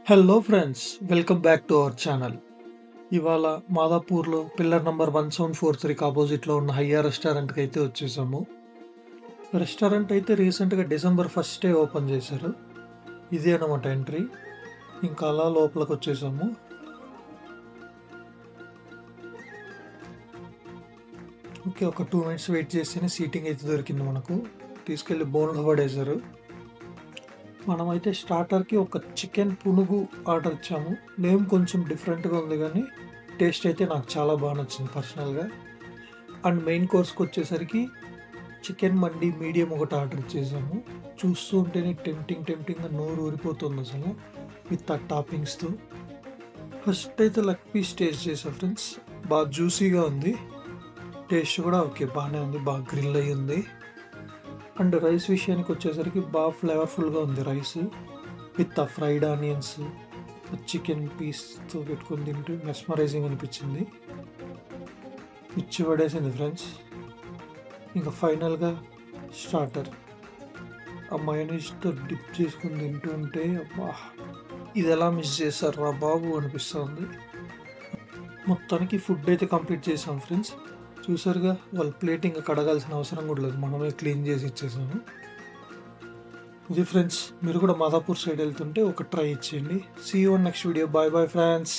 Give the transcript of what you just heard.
Hello friends, welcome back to our channel. ఇవాళ మాదాపూర్లో pillar number 1743కి ఆపోజిట్లో ఉన్న హయ్యా రెస్టారెంట్కి అయితే వచ్చేసాము. రెస్టారెంట్ అయితే రీసెంట్గా డిసెంబర్ 1 ఓపెన్ చేశారు. ఇదే అనమాట ఎంట్రీ. ఇంకా అలా లోపలికి వచ్చేసాము. ఓకే, ఒక 2 మినిట్స్ వెయిట్ చేస్తేనే సీటింగ్ అయితే దొరికింది మనకు. తీసుకెళ్ళి బోన్లో పడేశారు. మనమైతే స్టార్టర్కి ఒక చికెన్ పునుగు ఆర్డర్ ఇచ్చాము. నేమ్ కొంచెం డిఫరెంట్గా ఉంది కానీ టేస్ట్ అయితే నాకు చాలా బాగా నచ్చింది పర్సనల్గా. అండ్ మెయిన్ కోర్స్కి వచ్చేసరికి చికెన్ మండి మీడియం ఒకటి ఆర్డర్ ఇచ్చేసాము. చూస్తూ ఉంటేనే టెంప్టింగ్గా నోరు ఊరిపోతుంది అసలు, విత్ ఆ టాపింగ్స్తో. ఫస్ట్ అయితే లెగ్ పీస్ టేస్ట్ చేసా ఫ్రెండ్స్. బాగా జ్యూసీగా ఉంది. టేస్ట్ కూడా ఓకే, బాగానే ఉంది, బాగా గ్రిల్ అయ్యి ఉంది. అండ్ రైస్ విషయానికి వచ్చేసరికి బాగా ఫ్లేవర్ఫుల్గా ఉంది రైస్, విత్ ఆ ఫ్రైడ్ ఆనియన్స్, చికెన్ పీస్తో పెట్టుకొని తింటూ మెస్మరైజింగ్ అనిపించింది. ఇచ్చి పడేసింది ఫ్రెండ్స్. ఇంకా ఫైనల్గా స్టార్టర్ ఆ మయోనీస్తో డిప్ చేసుకుని తింటూ ఉంటే అబ్బా, ఇది ఎలా మిస్ చేస్తారు రా బాబు అనిపిస్తుంది. మొత్తానికి ఫుడ్ అయితే కంప్లీట్ చేసాం ఫ్రెండ్స్. చూసారుగా, వాళ్ళ ప్లేట్ ఇంకా కడగాల్సిన అవసరం కూడా లేదు, మనమే క్లీన్ చేసి ఇచ్చేసాము. ఇది ఫ్రెండ్స్, మీరు కూడా మాదాపూర్ సైడ్ వెళ్తుంటే ఒక ట్రై ఇచ్చేయండి. See you next video. Bye bye friends.